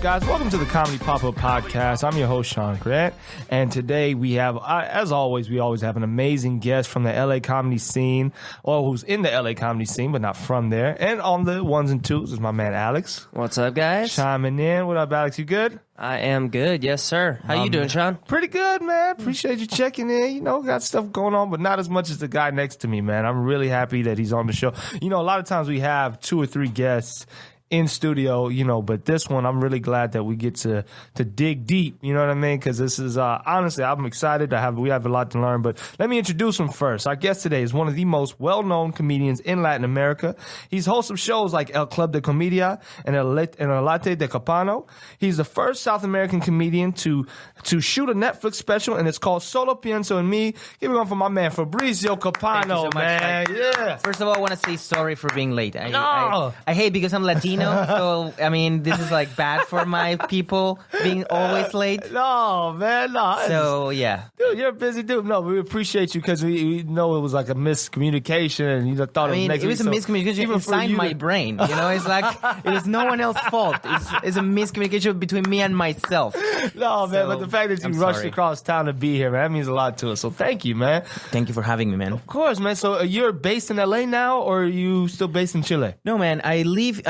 guys? Welcome to the Comedy Pop-Up Podcast. I'm your host, Sean Grant, and today we have, as always, we always have an amazing guest from the LA comedy scene, or who's in the LA comedy scene, but not from there. And on the ones and twos is my man, Alex. What's up, guys? Chiming in. What up, Alex? You good? I am good, yes, sir. How you doing, Sean? Pretty good, man. Appreciate you checking in. You know, got stuff going on, but not as much as the guy next to me, man. I'm really happy that he's on the show. You know, a lot of times we have 2 or 3 guests in studio, you know, but this one, I'm really glad that we get to dig deep, you know what I mean? Because this is, honestly, I'm excited. We have a lot to learn, but let me introduce him first. Our guest today is one of the most well-known comedians in Latin America. He's host of shows like El Club de Comedia and El Latte de Copano. He's the first South American comedian to shoot a Netflix special, and it's called Solo Pienso en Mi. Give it on for my man, Fabrizio Copano, so much, man. Yeah. First of all, I want to say sorry for being late. I hate because I'm Latino, so, I mean, this is, like, bad for my people being always late. No, man, no. So, yeah. Dude, you're a busy dude. No, we appreciate you because we know it was like a miscommunication, and you thought it was next week. It was a miscommunication inside my brain. You know, it's like, it was no one else's fault. It's a miscommunication between me and myself. No, man, but the fact that you rushed across town to be here, man, that means a lot to us. So thank you, man. Thank you for having me, man. Of course, man. So you're based in LA now, or are you still based in Chile? No, man. I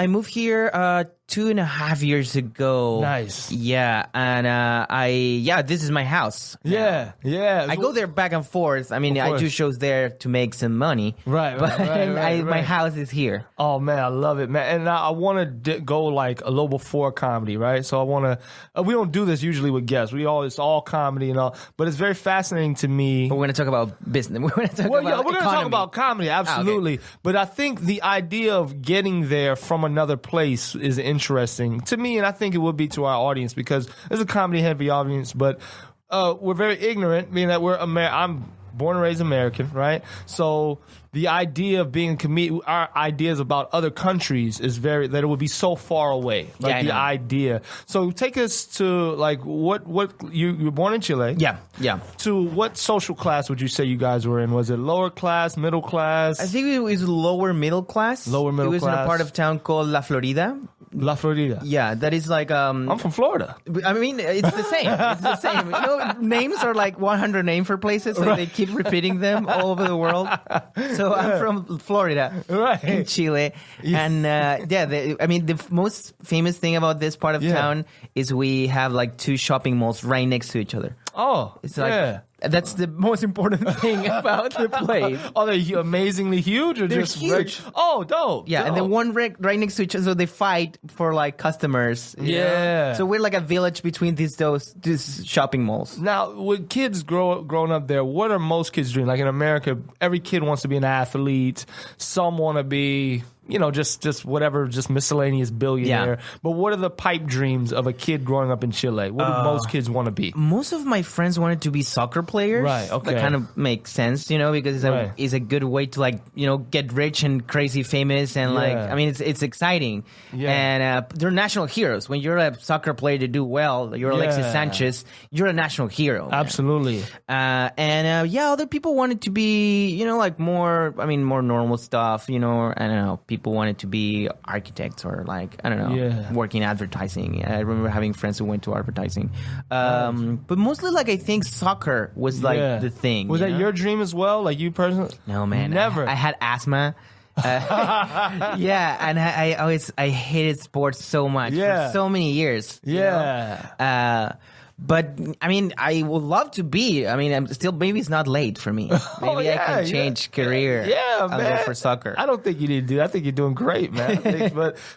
moved here 2.5 years ago. Nice. Yeah, and this is my house. Yeah. I go there back and forth. I mean, I do shows there to make some money. Right. My house is here. Oh, man, I love it, man. And I want to go like a little before comedy, right? So I want to, we don't do this usually with guests. It's all comedy and all, but it's very fascinating to me. But we're going to talk about business. We're going to talk we're going to talk about comedy, absolutely. Okay. But I think the idea of getting there from another place is interesting to me, and I think it would be to our audience because it's a comedy-heavy audience, but we're very ignorant, meaning that I'm born and raised American, right? So the idea of being a comedian, our ideas about other countries is that it would be so far away. Like the idea. So take us to like what you were born in Chile. Yeah. To what social class would you say you guys were in? Was it lower class, middle class? I think it was lower middle class. Lower middle class. It was in a part of town called La Florida. La Florida. Yeah, that is like I'm from Florida. I mean, it's the same. It's the same. You know, names are like 100 names for places, so they keep repeating them all over the world. So I'm from Florida, right, in Chile, and the most famous thing about this part of town is we have like 2 shopping malls right next to each other. Oh, it's like that's the most important thing about the place. Are they amazingly huge or they're just huge? Oh, dope. Yeah, dope. and then one right next to each other, so they fight for like customers. Yeah. Know? So we're like a village between these shopping malls. Now, with kids growing up there, what are most kids doing? Like in America, every kid wants to be an athlete. Some want to be, you know, just whatever, just miscellaneous billionaire. Yeah. But what are the pipe dreams of a kid growing up in Chile? What do most kids want to be? Most of my friends wanted to be soccer players. Right, okay. That kind of makes sense, you know, because it's a good way to, like, you know, get rich and crazy famous. And, like, I mean, it's exciting. Yeah. And they're national heroes. When you're a soccer player to do well, you're Alexis Sanchez, you're a national hero. Absolutely. Other people wanted to be, you know, like more normal stuff, you know, I don't know, people wanted to be architects or like, I don't know, work in advertising. I remember having friends who went to advertising. But mostly, like, I think soccer was like the thing. Was that your dream as well? Like you personally? No, man. Never. I had asthma. And I hated sports so much for so many years. Yeah. But, I mean, I would love to be. I mean, I'm still, maybe it's not late for me. Maybe I can change career. Yeah, man. I'll go for soccer. I don't think you need to do that. I think you're doing great, man.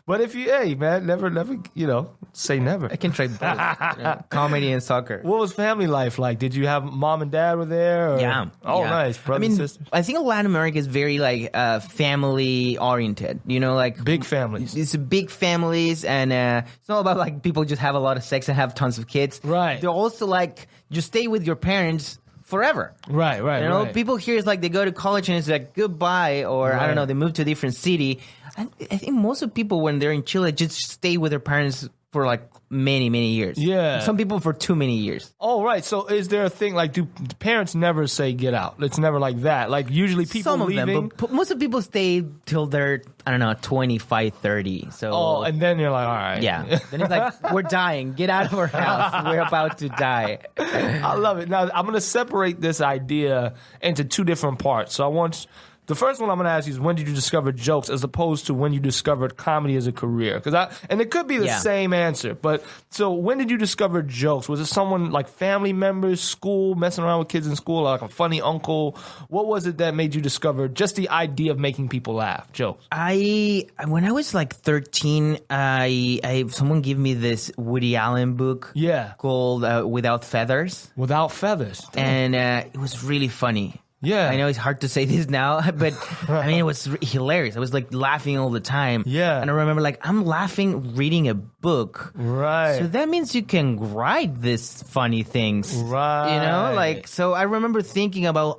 But if you, man, never, you know, say never. I can try both. You know, comedy and soccer. What was family life like? Did you have mom and dad were there? Or? Yeah. Oh, nice. Brothers and sisters? I think Latin America is very, like, family oriented. You know, like. Big families. It's big families, and it's not about, like, people just have a lot of sex and have tons of kids. Right. They're also like, you stay with your parents forever. Right. You know, people here is like they go to college and it's like goodbye, or I don't know, they move to a different city. I think most of people when they're in Chile just stay with their parents for like many years. Yeah. Some people for too many years. Oh, right. So is there a thing like do parents never say get out? It's never like that. Like usually people Some of leaving. them, but most of the people stay till they're, I don't know, 25, 30. So and then you're like, all right. yeah. Then it's like, we're dying. Get out of our house. We're about to die. I love it. Now I'm going to separate this idea into two different parts. So the first one I'm going to ask you is when did you discover jokes as opposed to when you discovered comedy as a career? And it could be the same answer, but so when did you discover jokes? Was it someone like family members, school, messing around with kids in school, like a funny uncle? What was it that made you discover just the idea of making people laugh, jokes? When I was like 13, someone gave me this Woody Allen book called Without Feathers. Without Feathers. And it was really funny. Yeah. I know it's hard to say this now, but I mean, it was hilarious. I was like laughing all the time. Yeah. And I remember like, I'm laughing reading a book. Right. So that means you can write these funny things. Right. You know, like, so I remember thinking about,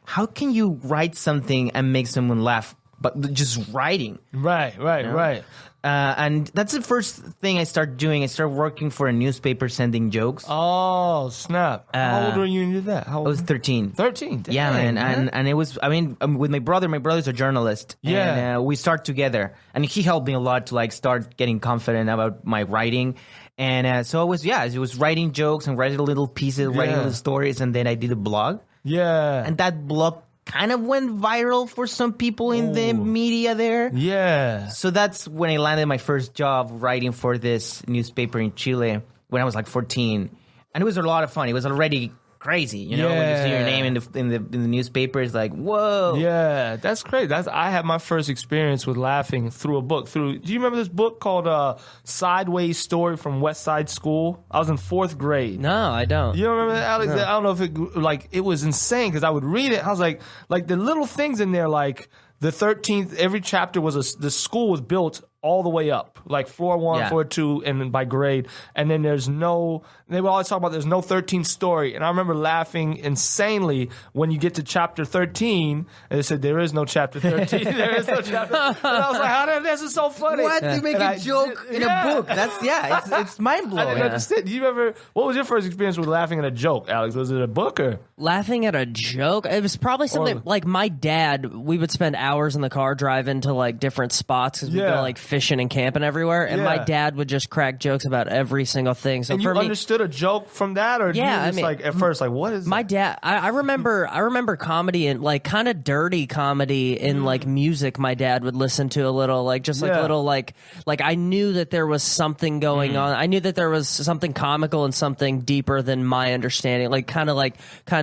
how can you write something and make someone laugh, but just writing? Right. You know? Right. And that's the first thing I started doing. I started working for a newspaper sending jokes. Oh, snap. How old were you when you did that? I was 13. 13? Yeah, man. And it was, I mean, with my brother's a journalist. Yeah. And we start together. And he helped me a lot to like start getting confident about my writing. And so it was writing jokes and writing little pieces, writing little stories. And then I did a blog. Yeah. And that blog kind of went viral for some people in the media there. Yeah. So that's when I landed my first job writing for this newspaper in Chile when I was like 14. And it was a lot of fun. It was already crazy, you know, when you see your name in the newspaper, it's like, whoa. Yeah, that's great. I had my first experience with laughing through a book. Do you remember this book called Sideways Story from West Side School? I was in 4th grade. No, I don't. You don't remember that, Alex? No. I don't know if it was insane because I would read it. I was like the little things in there, like the 13th, every chapter the school was built all the way up, like floor 1, floor 2, and then by grade. And then they would always talk about there's no 13th story. And I remember laughing insanely when you get to chapter 13, and they said, there is no chapter 13. There is no chapter. And I was like, this is so funny. What? They make a joke in a book. That's, it's mind-blowing. I didn't understand. What was your first experience with laughing at a joke, Alex? Was it a book or? Laughing at a joke? It was probably something like my dad, we would spend hours in the car driving to like different spots because we'd go like fishing and camping everywhere, and my dad would just crack jokes about every single thing. So and you understood a joke from that, or you just like at first like what is my dad? I remember comedy and like kind of dirty comedy in like music. My dad would listen to a little like just like little like I knew that there was something going on. I knew that there was something comical and something deeper than my understanding, like kind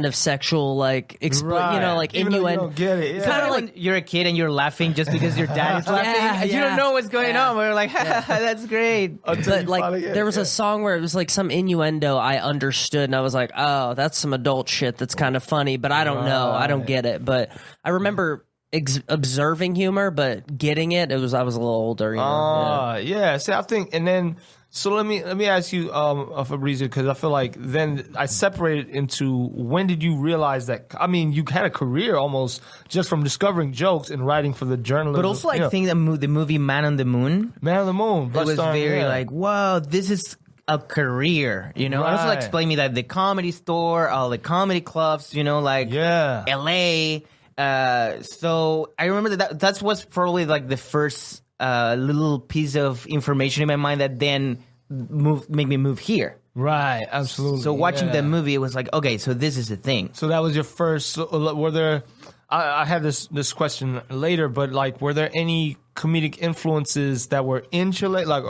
of sexual like you know, like even innuendo. You don't get it. Kind of like you're a kid and you're laughing just because your dad is laughing. And you don't know what's going on. We're like, that's great. But like, there was a song where it was like some innuendo I understood, and I was like, oh, that's some adult shit that's kind of funny, but I don't know. I don't get it. But I remember observing humor, but getting it, I was a little older. You know? See, I think, and then. So let me ask you, Fabrizio, because I feel like then I separated into when did you realize that? I mean, you had a career almost just from discovering jokes and writing for the journalism. But also, I think the movie Man on the Moon. Man on the Moon. It was very like, whoa, this is a career, you know. Right. Also, explain me that the Comedy Store, all the comedy clubs, you know, like L.A. So I remember that was probably like the first. Little piece of information in my mind that then make me move here. Right, absolutely. So watching the movie, it was like, okay, so this is the thing. So that was your first. Were there? I had this question later, but like, were there any comedic influences that were in Chile? Like,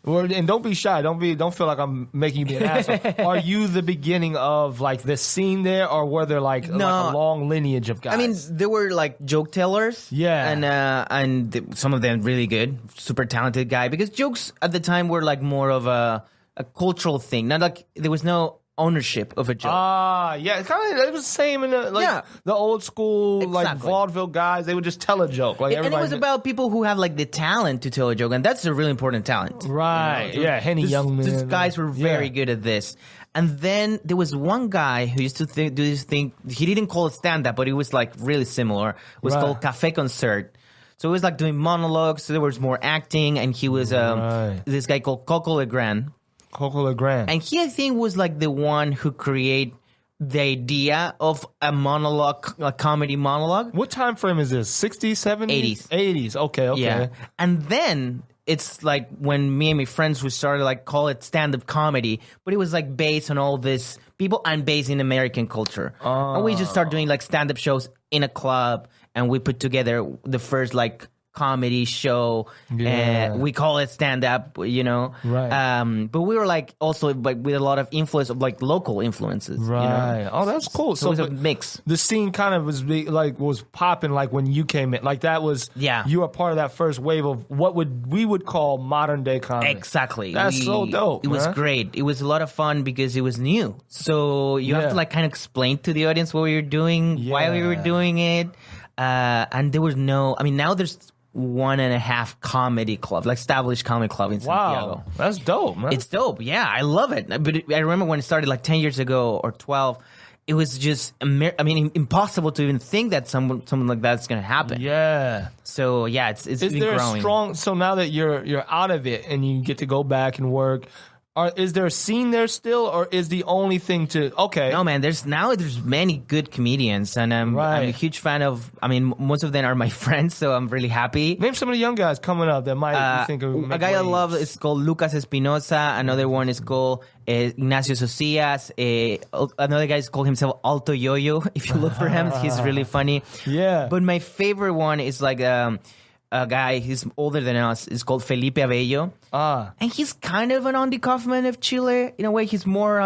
and don't be shy. Don't feel like I'm making you be an asshole. Are you the beginning of like the scene there, or were there like a long lineage of guys? I mean, there were like joke tellers, and some of them really good, super talented guy. Because jokes at the time were like more of a cultural thing. Not like there was no ownership of a joke. It was the same in the old school like vaudeville guys. They would just tell a joke, like and it was about people who have like the talent to tell a joke, and that's a really important talent, right? You know? Henny Youngman. These guys were very good at this. And then there was one guy who used to do this thing. He didn't call it stand up, but it was like really similar. It was called Café Concert. So it was like doing monologues. So there was more acting, and he was this guy called Coco Legrand. Coco Legrand. And he, I think, was like the one who created the idea of a monologue, a comedy monologue. What time frame is this? 60s, 70s? 80s. Okay. Yeah. And then it's like when me and my friends would start to like call it stand-up comedy, but it was like based on all this people and based in American culture. And we just start doing like stand-up shows in a club, and we put together the first like comedy show, and we call it stand-up, Right. But we were like also like with a lot of influence of like local influences. Right. Oh, that's cool. So it was a mix. The scene kind of was popping like when you came in. Like that was you were part of that first wave of what we would call modern day comedy. Exactly. That's so dope. It was great. It was a lot of fun because it was new. So you have to like kind of explain to the audience what we were doing, why we were doing it. And there was now there's 1.5 comedy club, like established comedy club in Santiago. Wow, that's dope, man. It's dope. Yeah, I love it. But I remember when it started like 10 years ago or 12, it was just, impossible to even think that something like that's going to happen. Yeah. So yeah, it's Is been there growing. a strong? So now that you're out of it and you get to go back and work, is there a scene there still, or is the only thing to No, man. There's many good comedians, and I'm a huge fan of. Most of them are my friends, so I'm really happy. Name some of the young guys coming up that might you think of a guy I love is called Lucas Espinosa. Another one is called Ignacio Socias. Another guy is called himself Alto Yoyo. If you look for him, he's really funny. Yeah. But my favorite one is like a guy, he's older than us. It's called Felipe Abello. And he's kind of an Andy Kaufman of Chile. In a way, he's more,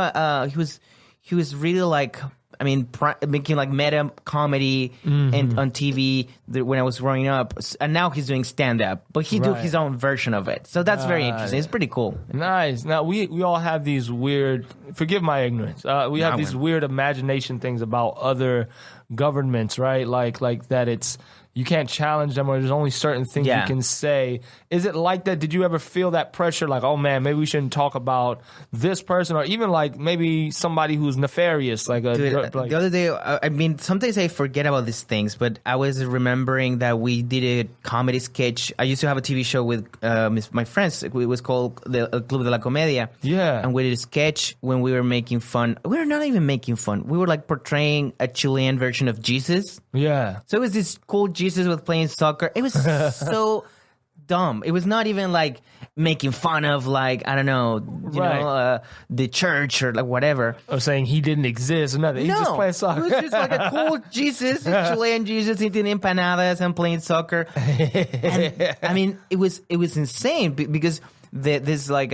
he was really like, making like meta comedy and on TV when I was growing up. And now he's doing stand-up. But he do his own version of it. So that's very interesting. It's pretty cool. Nice. Now, we all have these weird, forgive my ignorance, we have these weird imagination things about other governments, right? Like that it's, you can't challenge them, or there's only certain things you can say. Is it like that? Did you ever feel that pressure, like, oh man, maybe we shouldn't talk about this person, or even like maybe somebody who's nefarious? Like the other day, sometimes I forget about these things, but I was remembering that we did a comedy sketch. I used to have a TV show with my friends. It was called the Club de la Comedia. Yeah. And we did a sketch when we were making fun. We were not even making fun. We were like portraying a Chilean version of Jesus. Yeah. So it was this cool Jesus was playing soccer. It was so dumb. It was not even like making fun of like, I don't know, the church or like whatever. Or saying he didn't exist or nothing. He's just playing soccer. It was just like a cool Jesus, a Chilean Jesus eating empanadas and playing soccer. And, it was insane because this like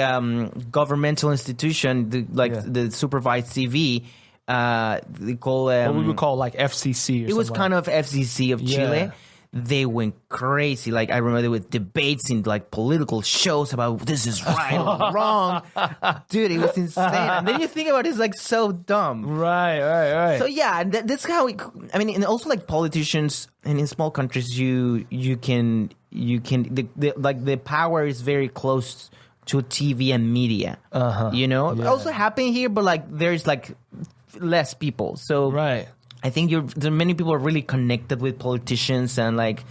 governmental institution, the supervised TV, they call what we would call like FCC. It was kind of FCC of Chile. They went crazy. Like I remember there were debates in like political shows about this is right or wrong. Dude, it was insane. And then you think about it, it's like so dumb. Right. So yeah, that's how and also like politicians and in small countries, you can the power is very close to TV and media. It also happened here, but like there's like less people. So I think many people are really connected with politicians and like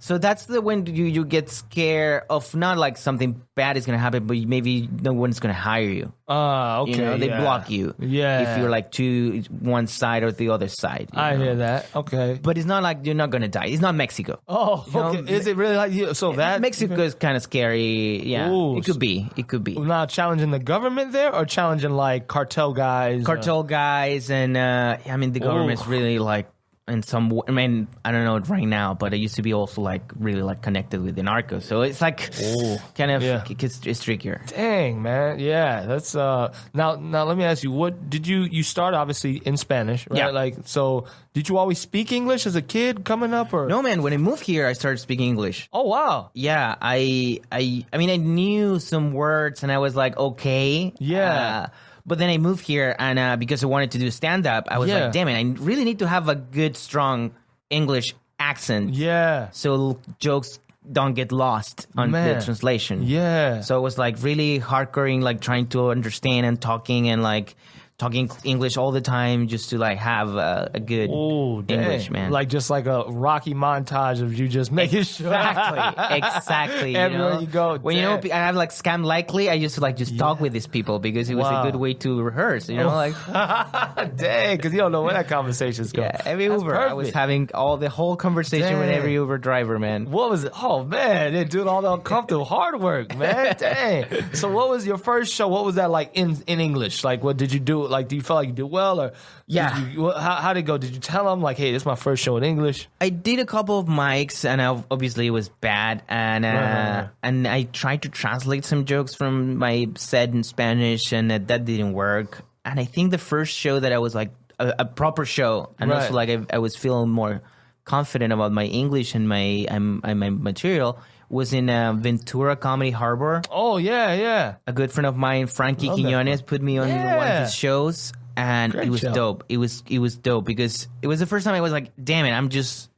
So that's when you get scared of not like something bad is gonna happen, but maybe no one's gonna hire you. Okay. They block you. Yeah. If you're like to one side or the other side. I hear that. Okay. But it's not like you're not gonna die. It's not Mexico. Oh, okay. Is it really like you? So that Mexico is kind of scary. Yeah. Ooh, it could be. Now challenging the government there, or challenging like cartel guys? Guys, and the government's really like in some. I don't know it right now, but it used to be also like really like connected with the narcos. So it's like kind of it's trickier. Dang, man. Yeah, that's now let me ask you, what did you start obviously in Spanish, right? Yeah. Like, so did you always speak English as a kid coming up, or no, man? When I moved here, I started speaking English. Oh wow. Yeah, I knew some words, and I was like, okay, but then I moved here, and because I wanted to do stand-up, I was like, damn it, I really need to have a good, strong English accent. Yeah. So jokes don't get lost on the translation. Yeah. So it was like really hardcore, like trying to understand and talking and like talking English all the time just to like have a good English, man. Like just like a Rocky montage of you just making sure. Exactly. Everywhere you go. When I have like Scam Likely, I used to like just talk with these people because it was a good way to rehearse, like. Dang, because you don't know where that conversation's going. Yeah, every Uber. Perfect. I was having the whole conversation with every Uber driver, man. What was it? Oh, man, they're doing all the uncomfortable hard work, man. Dang. So what was your first show? What was that like in English? Like, what did you do? Like, do you feel like you did well? Or how did it go? Did you tell them, like, hey, this is my first show in English? I did a couple of mics, and obviously it was bad. And and I tried to translate some jokes from my set in Spanish, and that didn't work. And I think the first show that I was like a proper show, and also like I was feeling more confident about my English and my material, was in Ventura Comedy Harbor. Oh, yeah. A good friend of mine, Frankie Quiñones, put me on one of his shows, and it was dope. It was dope because it was the first time I was like, damn it,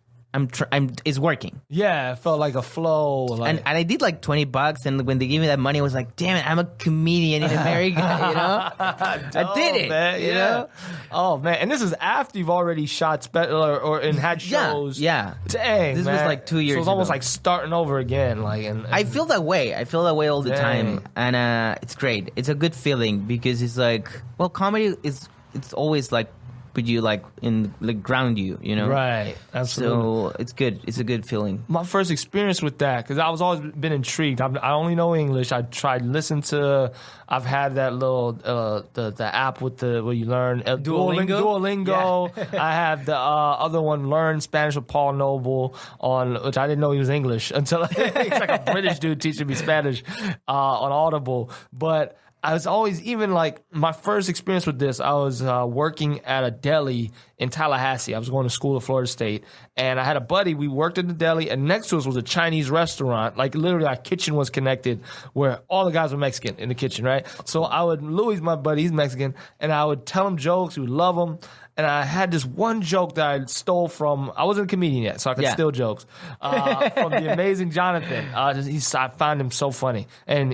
it's working. Yeah, it felt like a flow. Like... And I did like $20, and when they gave me that money, I was like, damn it, I'm a comedian in America, I did it, man, you know? Oh, man. And this is after you've already shot or had shows. Yeah. Dang, This man. was like 2 years ago. So it's almost like starting over again. Like, and I feel that way. I feel that way all the time. And it's great. It's a good feeling because it's like, well, comedy it's always like, put you like in like ground you, Right, absolutely. So it's good. It's a good feeling. My first experience with that, because I was always been intrigued. I only know English. I tried to listen to. I've had that little the app with where you learn Duolingo. Yeah. I have the other one, Learn Spanish with Paul Noble, which I didn't know he was English until he's like a British dude teaching me Spanish on Audible, but. I was always, even like my first experience with this, I was working at a deli in Tallahassee. I was going to school at Florida State, and I had a buddy. We worked in the deli, and next to us was a Chinese restaurant. Like literally, our kitchen was connected, where all the guys were Mexican in the kitchen, right? So Louis, my buddy, he's Mexican, and I would tell him jokes. He would love them. And I had this one joke that I stole from, I wasn't a comedian yet, so I could steal jokes, from the amazing Jonathan. I find him so funny. And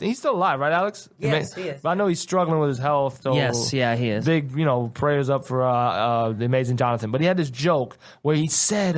he's still alive, right, Alex? Yes, he is. But I know he's struggling with his health. So yes, yeah, he is. Big, prayers up for the amazing Jonathan. But he had this joke where he said,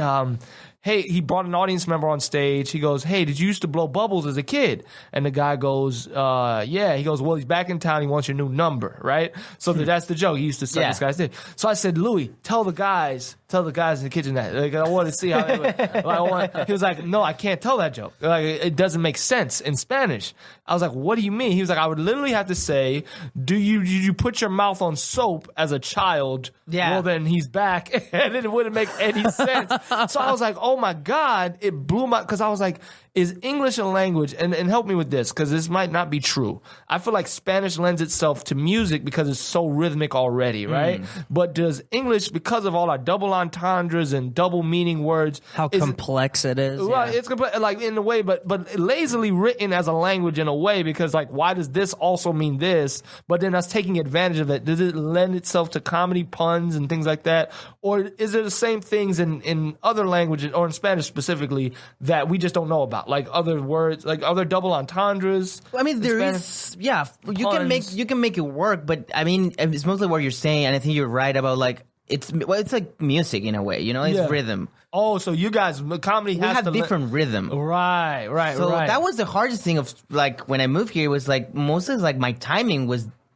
hey, he brought an audience member on stage. He goes, hey, did you used to blow bubbles as a kid? And the guy goes, yeah. He goes, well, he's back in town. He wants your new number, right? So that's the joke. He used to suck this guy's dick. So I said, Louis, tell the guys in the kitchen that. Like, I want to see how they would. He was like, no, I can't tell that joke. Like, it doesn't make sense in Spanish. I was like, what do you mean? He was like, I would literally have to say, did you put your mouth on soap as a child? Yeah. Well, then he's back. And it wouldn't make any sense. So I was like, oh my God, it blew my, because I was like, is English a language? And help me with this, because this might not be true. I feel like Spanish lends itself to music because it's so rhythmic already, right? But does English, because of all our double entendres and double meaning words, how complex it is? Well, it's complex, like in a way, but lazily written as a language in a way, because like, why does this also mean this? But then us taking advantage of it, does it lend itself to comedy puns and things like that? Or is it the same things in other languages, or in Spanish specifically, that we just don't know about? Like other words, like other double entendres. I mean, there is, you can make it work, but I mean, it's mostly what you're saying, and I think you're right about like it's like music in a way, it's rhythm. Oh, so you guys, comedy has to different rhythm, right? So that was the hardest thing of like when I moved here. It was like most of like my timing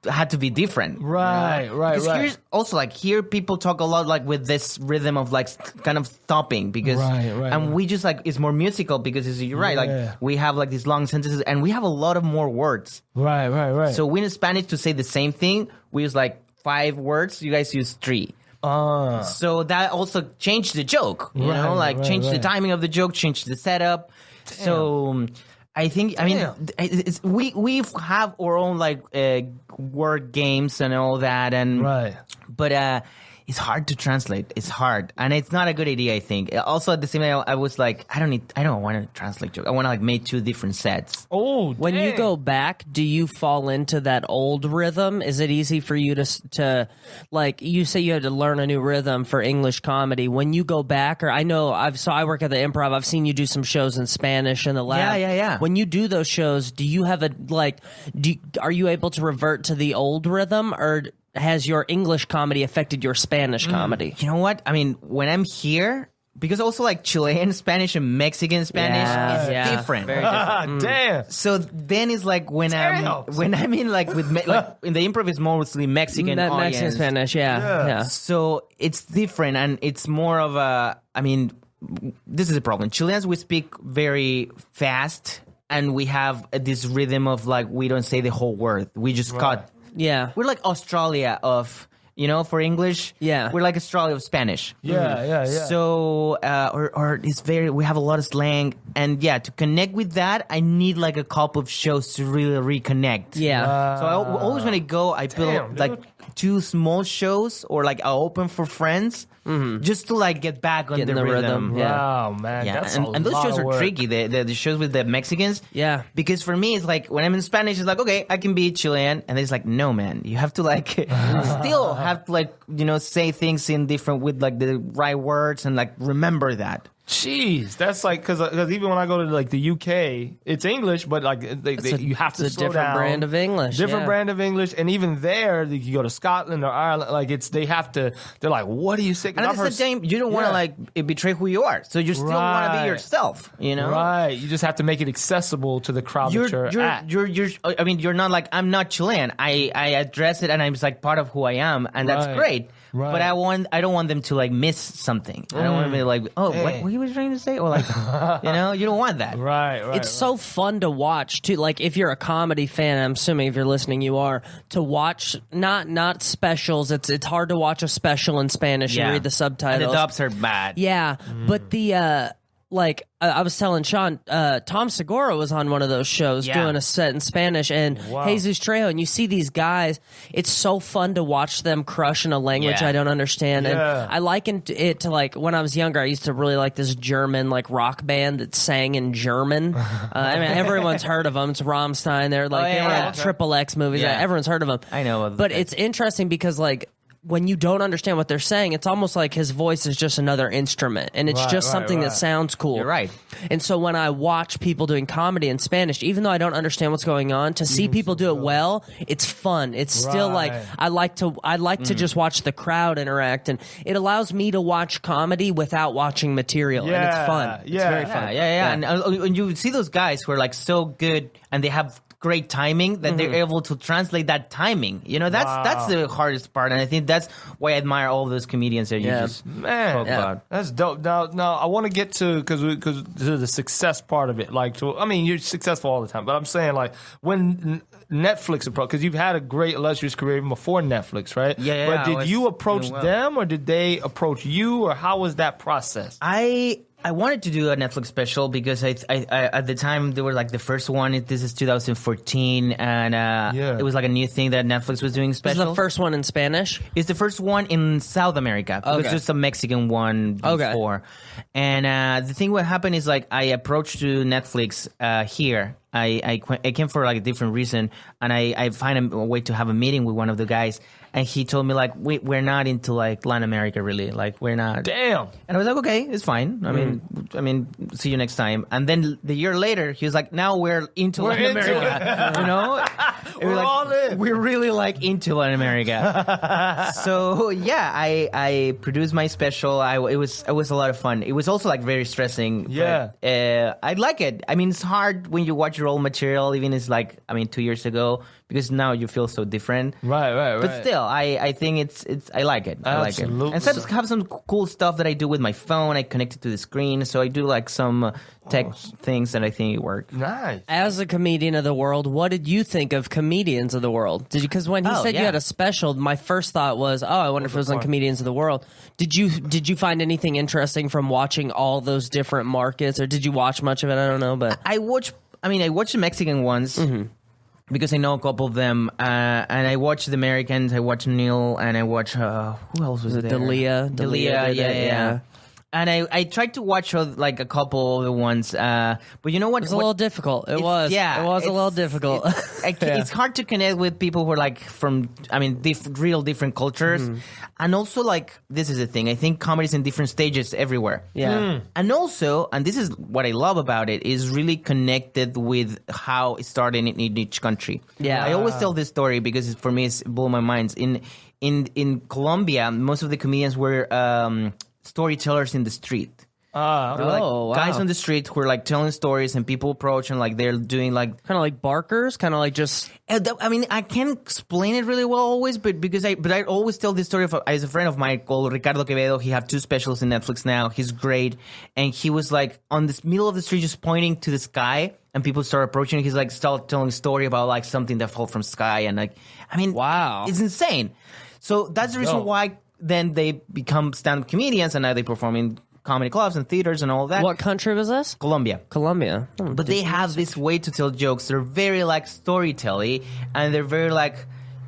had to be different. Right. Because here's also like here people talk a lot like with this rhythm of like kind of stopping because and we just like it's more musical because you're right, like we have like these long sentences and we have a lot of more words. Right. So we in Spanish to say the same thing, we use like 5 words, you guys use 3. So that also changed the joke, changed the timing of the joke, changed the setup. Damn. So I think, we have our own like word games and all that, and but it's hard to translate. It's hard, and it's not a good idea, I think. Also, at the same time, I was like, I don't want to translate joke. I want to like make 2 different sets. Oh, when you go back, do you fall into that old rhythm? Is it easy for you to like you say you had to learn a new rhythm for English comedy? When you go back, or I work at the Improv. I've seen you do some shows in Spanish in the lab. Yeah. When you do those shows, do you have are you able to revert to the old rhythm, or has your English comedy affected your Spanish comedy? You know what? I mean, when I'm here, because also like Chilean Spanish and Mexican Spanish is different. Very different. Damn. So then it's like when I'm in like with like in the improv is mostly Mexican audience. Mexican Spanish, yeah. So it's different and it's more of a. I mean, this is a problem. Chileans, we speak very fast and we have this rhythm of like we don't say the whole word. We just cut. Yeah. We're like Australia of. For English, we're like Australia of Spanish. Yeah. So, or it's we have a lot of slang, and to connect with that, I need like a couple of shows to really reconnect. Yeah. So I always when I go, I build like 2 small shows, or like I open for friends, just to like get back on the rhythm. Yeah. Wow, man. Yeah, That's and those lot shows of are work. tricky. The shows with the Mexicans. Yeah. Because for me, it's like when I'm in Spanish, it's like, okay, I can be Chilean. And it's like, no, man, you have to like still have to like, say things in different with like the right words and like remember that. Jeez, that's like because even when I go to like the UK, it's English, but like you have to It's a slow different down. brand of English. Different brand of English, and even there, you go to Scotland or Ireland, like they have to. They're like, "What do you say?" And at the same time, you don't want to like betray who you are, so you still want to be yourself. Right? You just have to make it accessible to the crowd that you're at. I mean, you're not like I'm not Chilean. I address it, and I'm just like part of who I am, and that's great. Right. But I don't want them to like miss something. I don't want them to be like, oh, what you were trying to say, or like, you don't want that. Right. It's so fun to watch too. Like if you're a comedy fan, I'm assuming if you're listening, you are, to watch not specials. It's hard to watch a special in Spanish and read the subtitles. And the dubs are bad. Yeah, but the like I was telling Sean, Tom Segura was on one of those shows doing a set in Spanish, and Jesus Trejo, and you see these guys. It's so fun to watch them crush in a language I don't understand. And I likened it to like when I was younger, I used to really like this German like rock band that sang in German. I mean, everyone's heard of them. It's Rammstein. They're like they were in Triple X movies. Yeah. Everyone's heard of them. I know. But it's interesting because like, when you don't understand what they're saying, it's almost like his voice is just another instrument, and it's just something that sounds cool. You're right. And so when I watch people doing comedy in Spanish, even though I don't understand what's going on, to see people do it well, it's fun. It's still like I like to just watch the crowd interact, and it allows me to watch comedy without watching material, and it's fun. It's very fun. Yeah. And you see those guys who are like so good, and they have great timing that they're able to translate that timing. That's the hardest part, and I think that's why I admire all those comedians that you just spoke about. That's dope. Now I want to get to because the success part of it. Like, you're successful all the time, but I'm saying like when Netflix approached, because you've had a great illustrious career even before Netflix, right? Yeah. But did you approach them, or did they approach you, or how was that process? I wanted to do a Netflix special because I at the time they were like the first one. This is 2014, and it was like a new thing that Netflix was doing special. This is the first one in Spanish? It's the first one in South America. It was just a Mexican one before. And the thing what happened is like I approached to Netflix here. I came for like a different reason, and I find a way to have a meeting with one of the guys, and he told me like we're not into like Latin America really, like we're not. Damn. And I was like, okay, it's fine. I mean, see you next time. And then the year later, he was like, now we're into Latin America. We're like, all in. We're really like into Latin America. So yeah, I produced my special. It was a lot of fun. It was also like very stressing. Yeah. But, I like it. I mean, it's hard when you watch your old material, even it's like 2 years ago, because now you feel so different. Right. But still, I think it's I like it. I like it. And so I have some cool stuff that I do with my phone. I connect it to the screen, so I do like some tech things that I think work. Nice. As a comedian of the world, what did you think of comedians of the world? Because when he said you had a special, my first thought was, I wonder if it was on Comedians of the World. Did you find anything interesting from watching all those different markets, or did you watch much of it? I don't know, but I watched the Mexican ones. Because I know a couple of them, and I watch the Americans. I watch Neil, and I watch who else was there? Dalia, yeah. I tried to watch like a couple of the ones, but you know what? It was a little difficult. It was a little difficult. It's hard to connect with people who are like from, real different cultures. And also, like, this is the thing. I think comedy is in different stages everywhere. Yeah. And also, and this is what I love about it, is really connected with how it started in each country. Yeah. I always tell this story because for me, it blew my mind. In Colombia, most of the comedians were storytellers in the street. They're like guys on the street who are like telling stories, and people approach and like they're doing like kind of like barkers, kind of like just. I can't explain it really well always, but I always tell this story as a friend of mine called Ricardo Quevedo. He have 2 specials in Netflix now. He's great, and he was like on this middle of the street just pointing to the sky, and people start approaching. He's like start telling a story about like something that fell from sky, and like wow, it's insane. So that's the reason why then they become stand-up comedians, and now they perform in comedy clubs and theaters and all that. What country was this? Colombia. But They have this way to tell jokes. They're very like storytelling, and they're very like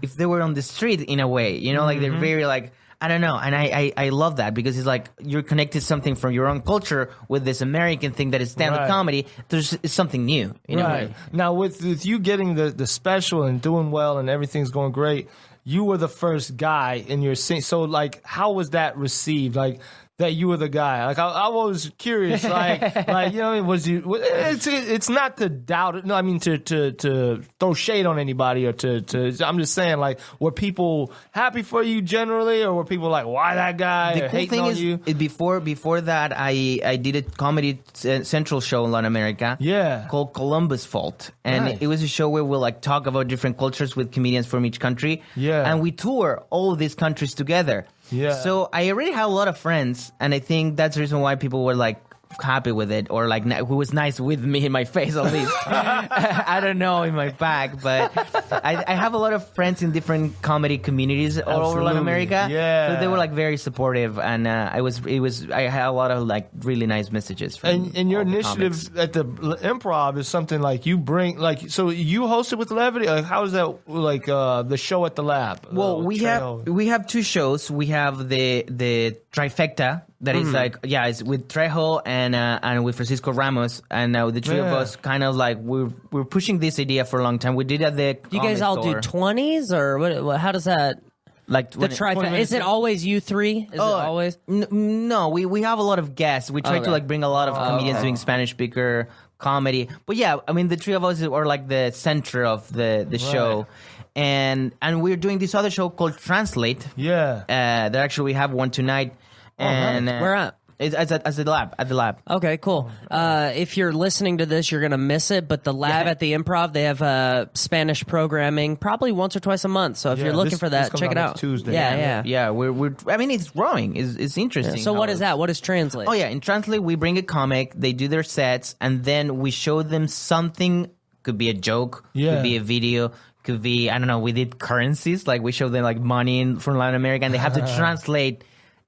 if they were on the street in a way, like they're very like, I don't know. And I love that because it's like you're connected something from your own culture with this American thing that is stand-up comedy. It's something new, Right. Now with you getting the special and doing well and everything's going great, you were the first guy in your scene. So like, how was that received? Like, that you were the guy. Like I was curious. Was you? It's not to doubt it. No, I mean to throw shade on anybody or to. I'm just saying, like, were people happy for you generally, or were people like, why that guy? The cool thing is, before that, I did a Comedy Central show in Latin America. Yeah. Called Columbus Fault, and it was a show where we'll like talk about different cultures with comedians from each country. Yeah. And we tour all these countries together. Yeah. So I already had a lot of friends, and I think that's the reason why people were like happy with it, or like who was nice with me in my face at least. I don't know in my back, but I have a lot of friends in different comedy communities all over Latin America. Yeah. So they were like very supportive, and I had a lot of like really nice messages. From and your initiative at the Improv is something like you bring like, so you hosted with Levity. Like, how is that like the show at the Lab? Well, we have 2 shows. We have the trifecta. That is like, it's with Trejo and with Francisco Ramos, and now the 3 of us kind of like we're pushing this idea for a long time. We did at the you guys all do 20s or what? How does that like the trifecta? Is it always you 3? Is it always? No, we have a lot of guests. We try to like bring a lot of comedians doing Spanish speaker comedy, but yeah, I mean the 3 of us are like the center of the show. And we're doing this other show called Translate. Yeah. That actually we have one tonight. And where at? It's at the lab. Okay, cool. If you're listening to this, you're gonna miss it. But the lab at the Improv, they have Spanish programming probably once or twice a month. So if you're looking for that, check it out. Tuesday. Yeah. We're. I mean, it's growing. It's interesting. So what is that? What is Translate? Oh yeah, in Translate we bring a comic. They do their sets, and then we show them something. Could be a joke. Yeah. Could be a video. Could be, I don't know. We did currencies. Like we show them like money from Latin America, and they have to translate.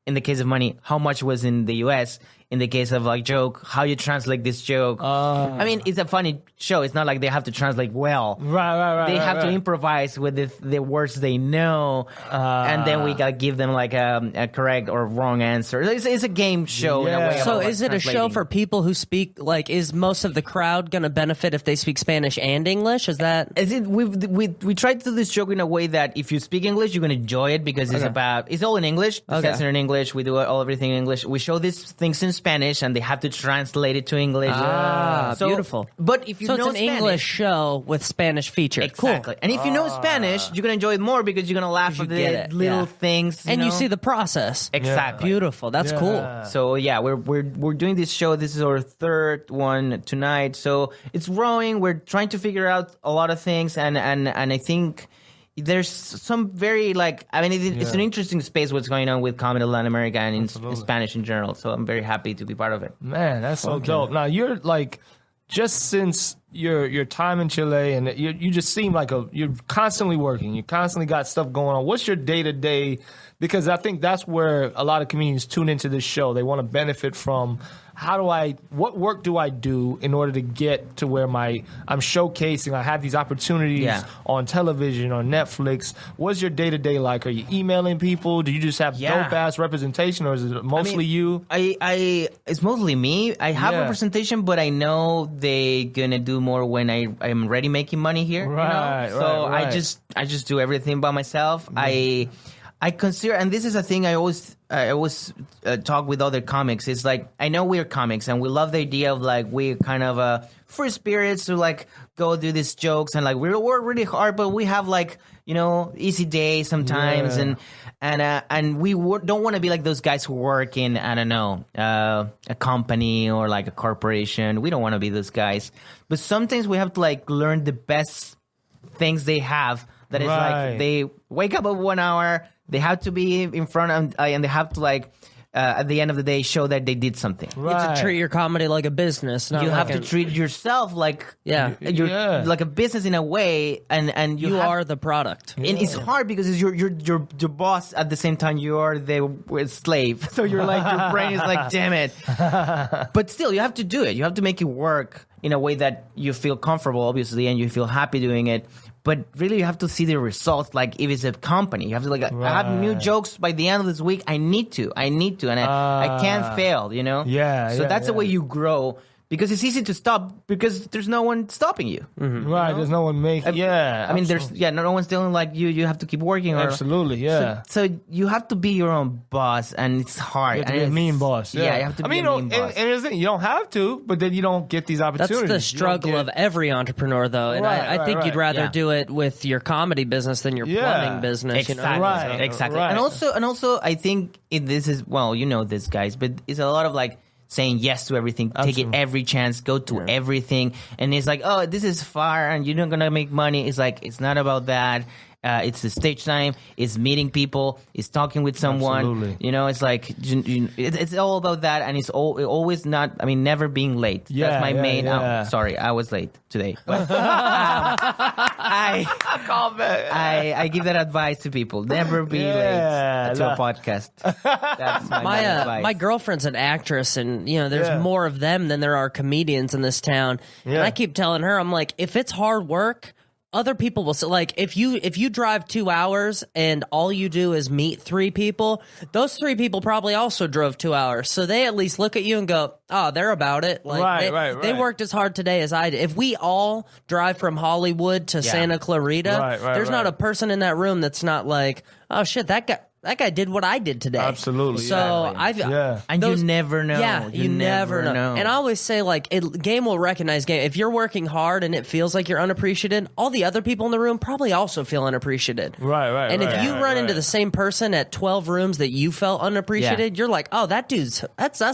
In the case of money, how much was in the U.S. In the case of like joke, how you translate this joke. I mean, it's a funny show. It's not like they have to translate well. Right. They have to improvise with the words they know, and then we gotta give them like a correct or wrong answer. It's a game show. In a way So about, is it a show for people who speak, like, is most of the crowd gonna benefit if they speak Spanish and English? Is that? We tried to do this joke in a way that if you speak English, you're gonna enjoy it because it's all in English. The sets are in English. We do everything in English. We show these things in Spanish, and they have to translate it to English. So, beautiful. But if you know it's an Spanish, English show with Spanish features. Exactly. Cool. And if you know Spanish, you're gonna enjoy it more because you're gonna laugh at the little things. You see the process. Exactly. Beautiful. That's cool. So yeah, we're doing this show. This is our 3rd one tonight. So it's growing. We're trying to figure out a lot of things, and I think. There's some very like, I mean, it's an interesting space what's going on with comedy in Latin America and in Spanish in general. So I'm very happy to be part of it. Man, that's so dope. Now you're like, just since your time in Chile, and you just seem like you're constantly working. You constantly got stuff going on. What's your day-to-day? Because I think that's where a lot of comedians tune into this show. They want to benefit from what work do I do in order to get to where I'm showcasing, I have these opportunities on television, on Netflix. What's your day-to-day like? Are you emailing people? Do you just have dope-ass representation, or is it mostly you? It's mostly me. I have representation, but I know they're gonna do more when I'm already making money here. Right, you know? right. I just do everything by myself. I consider, and this is a thing I always talk with other comics. It's like, I know we're comics and we love the idea of like we're kind of free spirits to like go do these jokes, and like we work really hard, but we have like, you know, easy days sometimes, and we don't want to be like those guys who work in, I don't know, a company or like a corporation. We don't want to be those guys, but sometimes we have to like learn the best things they have. That is like they wake up at 1 hour. They have to be in front of, and they have to like at the end of the day show that they did something. You have to treat your comedy like a business. Not you like have to treat yourself like like a business in a way, and you are the product. And it's hard because it's your boss at the same time you are the slave. So you're like, your brain is like, damn it. But still, you have to do it. You have to make it work in a way that you feel comfortable, obviously, and you feel happy doing it. But really, you have to see the results. Like, if it's a company, you have to like, I have new jokes by the end of this week. I need to, and I can't fail. You know. So that's the way you grow. Because it's easy to stop because there's no one stopping you. Mm-hmm. Right, you know? There's no one making. I mean, there's no one's telling like you have to keep working. Absolutely, So you have to be your own boss, and it's hard. You have to be a mean boss. Yeah, you have to be a mean boss. And you don't have to, but then you don't get these opportunities. That's the struggle of every entrepreneur, though. And I think you'd rather do it with your comedy business than your plumbing business. Exactly. You know? Exactly. And also, I think this is, well, you know this, guys, but it's a lot of like saying yes to everything, taking every chance, go to everything. And it's like, oh, this is far and you're not going to make money. It's like, it's not about that. It's the stage time. It's meeting people. It's talking with someone. Absolutely. You know, it's like, it's all about that. And it's always not, I mean, never being late. That's my main, sorry, I was late today. But, I give that advice to people. Never be late to a podcast. That's my advice. My girlfriend's an actress, and you know, there's more of them than there are comedians in this town. And I keep telling her, I'm like, if it's hard work, other people will say, like, if you drive 2 hours and all you do is meet 3 people, those 3 people probably also drove 2 hours. So they at least look at you and go, oh, they're about it. Like, they worked as hard today as I did. If we all drive from Hollywood to Santa Clarita, there's not a person in that room that's not like, oh shit, that guy did what I did today. Absolutely. So you never know. Yeah, you never know. And I always say, like, game will recognize game. If you're working hard and it feels like you're unappreciated, all the other people in the room probably also feel unappreciated. Right. And if you run into the same person at 12 rooms that you felt unappreciated, you're like, oh, that's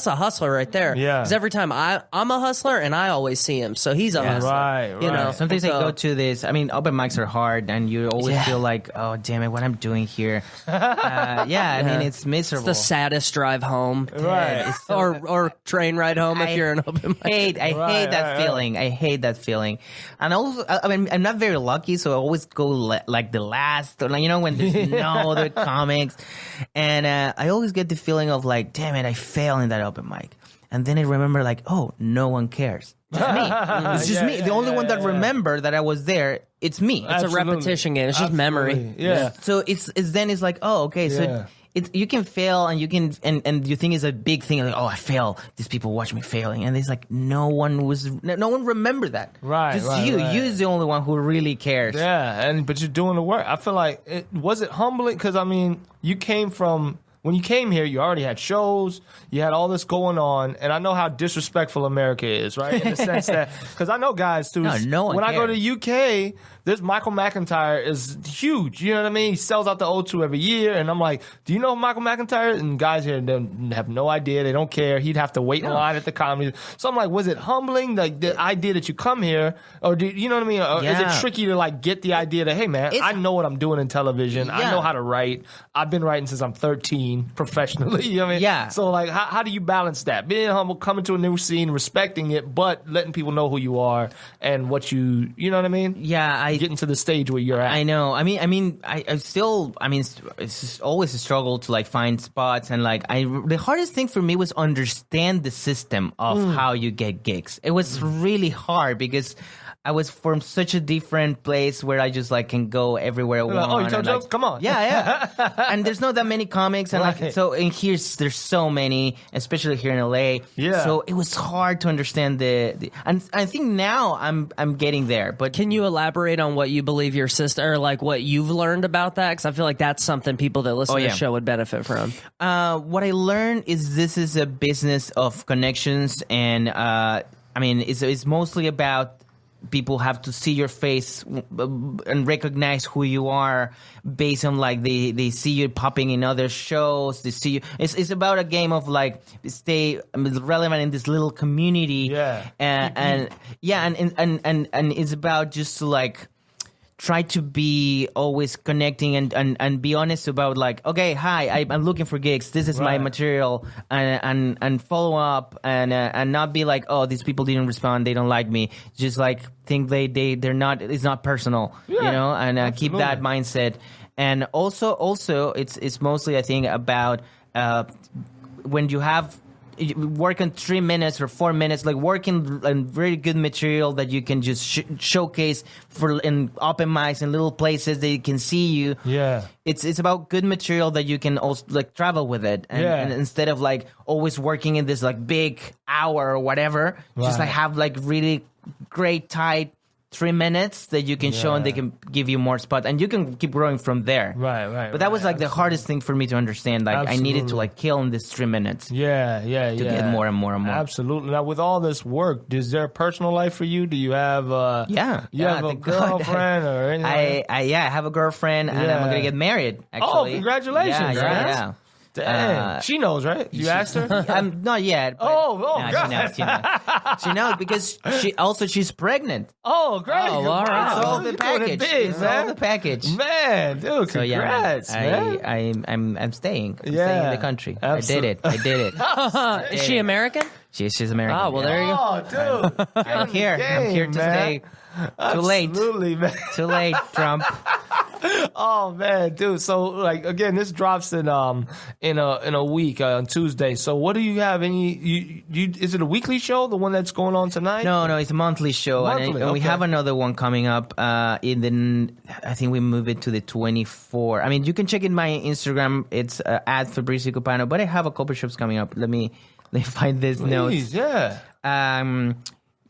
a hustler right there. Yeah. Because every time I'm a hustler, and I always see him, so he's a hustler. Right. You know. Sometimes I go to this. I mean, open mics are hard, and you always feel like, oh, damn it, what I'm doing here. I mean, it's miserable. It's the saddest drive home, right? Or train ride home if you're an open mic. I hate that feeling. I hate that feeling. And also, I mean, I'm not very lucky, so I always go like the last, you know, when there's no other comics, and I always get the feeling of like, damn it, I failed in that open mic, and then I remember like, oh, no one cares. Just me. It's just me. The only one that remember that I was there, it's me. It's a repetition game. It's just memory. Yeah. So it's like, oh, okay. So you can fail, and you can and you think it's a big thing. Like, oh, I fail. These people watch me failing, and it's like no one remembered that. Right. Just you. Right. You're the only one who really cares. Yeah, but you're doing the work. I feel like was it humbling? Because I mean, when you came here, you already had shows, you had all this going on, and I know how disrespectful America is, right? In the sense that, because I know guys too. No one when cares. I go to UK, this Michael McIntyre is huge. You know what I mean? He sells out the O2 every year, and I'm like, do you know Michael McIntyre? And guys here have no idea. They don't care. He'd have to wait in line at the comedy. So I'm like, was it humbling, like the idea that you come here, or you know what I mean? Or is it tricky to like get the idea that, hey man, I know what I'm doing in television. I know how to write. I've been writing since I'm 13. scene professionally. You know what I mean? Yeah. So like, how do you balance that? Being humble, coming to a new scene, respecting it, but letting people know who you are and what you know what I mean? Yeah, getting to the stage where you're at. I know. I still, it's just always a struggle to like find spots, and like the hardest thing for me was understand the system of how you get gigs. It was really hard because I was from such a different place where I just like can go everywhere I want. Oh, you tell jokes? Come on. Yeah. And there's not that many comics, and like so. And there's so many, especially here in LA. Yeah. So it was hard to understand the and I think now I'm getting there. But can you elaborate on what you believe your sister, or like what you've learned about that? Because I feel like that's something people that listen to the show would benefit from. What I learned is this is a business of connections, and it's mostly about. People have to see your face and recognize who you are based on like they see you popping in other shows. They see you. It's about a game of like stay relevant in this little community. Yeah. And it's about just to like try to be always connecting and be honest about like, okay, hi, I'm looking for gigs. This is my material, and follow up and not be like, oh, these people didn't respond, they don't like me. Just like think they're not. It's not personal, and keep that mindset. And also, it's mostly I think about when you have. Work in 3 minutes or 4 minutes, like working on very good material that you can just showcase in open mics and little places that you can see you. Yeah, it's about good material that you can also like travel with it, and instead of like always working in this like big hour or whatever, just like have like really great tight 3 minutes that you can show, and they can give you more spots, and you can keep growing from there. Right. But that was like the hardest thing for me to understand. Like I needed to like kill in this 3 minutes. To get more and more and more. Absolutely. Now, with all this work, is there a personal life for you? Do you have you have a girlfriend or anything? I have a girlfriend, and I'm gonna get married. Actually. Oh, congratulations! Yeah. Dang. She knows, right? You asked her? Not yet. God. She knows because she's pregnant. Oh, great. Oh, all right. It's all the package. It's all the package. Man, dude, congrats, man. I'm staying. I'm staying in the country. Absolutely. I did it. Is she American? She's American. Oh, well, there you go. Oh, dude. I'm here to stay. Absolutely, man. Too late, Trump. Oh man, dude. So like again, this drops in a week on Tuesday. So what do you have? You is it a weekly show? The one that's going on tonight? No, it's a monthly show, and we have another one coming up. I think we move it to the 24th. I mean, you can check in my Instagram. It's at Fabrizio Copano. But I have a couple shows coming up. Let me find these notes.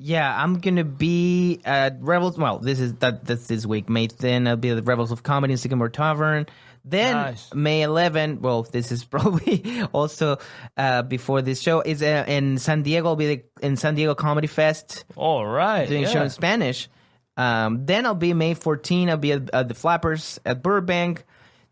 Yeah, I'm gonna be at Rebels. Well, that's this week, May 10th. I'll be at the Rebels of Comedy in Sycamore Tavern. Then May 11th. Well, this is probably also before this show is in San Diego. I'll be in San Diego Comedy Fest. All right, doing a show in Spanish. Then I'll be May 14th. I'll be at the Flappers at Burbank.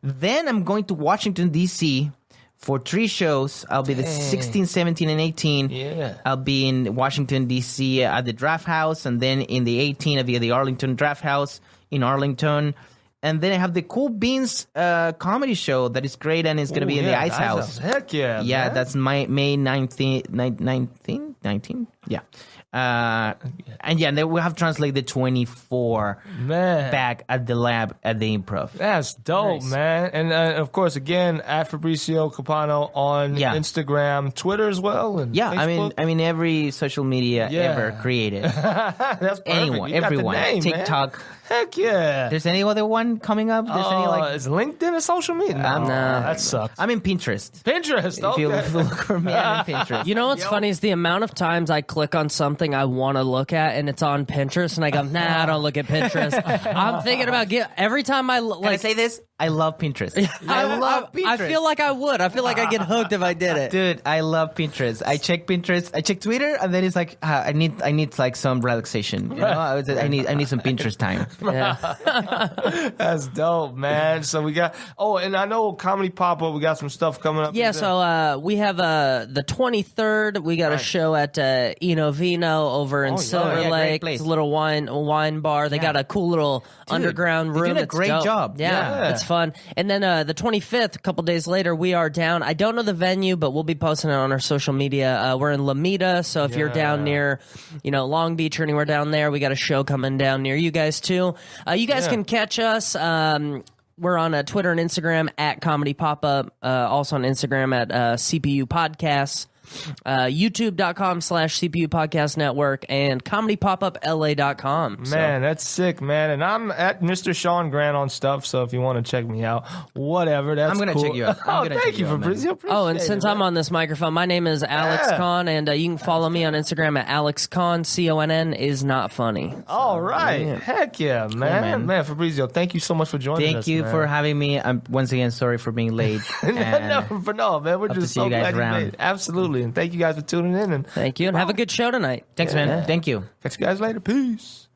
Then I'm going to Washington D.C. for 3 shows. I'll be the 16, 17, and 18. Yeah. I'll be in Washington, D.C. At the Draft House. And then in the 18th, I'll be at the Arlington Draft House in Arlington. And then I have the Cool Beans comedy show that is great, and it's going to be in the Ice House. Heck yeah. Yeah, man. that's May 19? Yeah. And then we have translated the 24 back at the lab at the Improv. That's dope, man. And of course, again, at Fabrizio Copano on Instagram, Twitter as well, and Facebook. I mean every social media ever created. That's perfect. Everyone, name, TikTok. Man. Heck yeah. There's any other one coming up? Is LinkedIn a social media? No, that sucks. I'm in Pinterest. Pinterest, If you look for me, I'm in Pinterest. You know what's funny is the amount of times I click on something I want to look at and it's on Pinterest, and I go, nah, I don't look at Pinterest. I'm thinking about every time I Can I say this? I love Pinterest. I love Pinterest. I feel like I would. I feel like I get hooked if I did it. Dude, I love Pinterest. I check Pinterest. I check Twitter, and then it's like I need like some relaxation. You know, I need some Pinterest time. That's dope, man. So we got and I know Comedy Pop-Up. We got some stuff coming up. Yeah, so we have the 23rd. We got a show at Eno Vino over in Silver Lake. It's a little wine bar. They got a cool little underground room. They did a great job. Yeah, it's fun. And then the 25th, a couple days later, we are down. I don't know the venue, but we'll be posting it on our social media. We're in Lomita, so if you're down near, Long Beach or anywhere down there, we got a show coming down near you guys too. You guys can catch us. We're on Twitter and Instagram at Comedy Pop-Up, also on Instagram at CPU Podcasts. YouTube.com/CPU Podcast Network and ComedyPopUpLA.com. Man, that's sick, man. And I'm at Mr. Sean Grant on stuff, so if you want to check me out, whatever, that's I'm going to check you out. Thank you, Fabrizio. And since I'm on this microphone, my name is Alex Conn, and you can follow me on Instagram at AlexConn. CONN is not funny. All right. Heck yeah, man. Man, Fabrizio, thank you so much for joining us. Thank you for having me. I'm once again sorry for being late. No, man. We're just so glad you made it. Absolutely. And thank you guys for tuning in. And thank you, and have a good show tonight. Thanks, man. Thank you. Catch you guys later. Peace.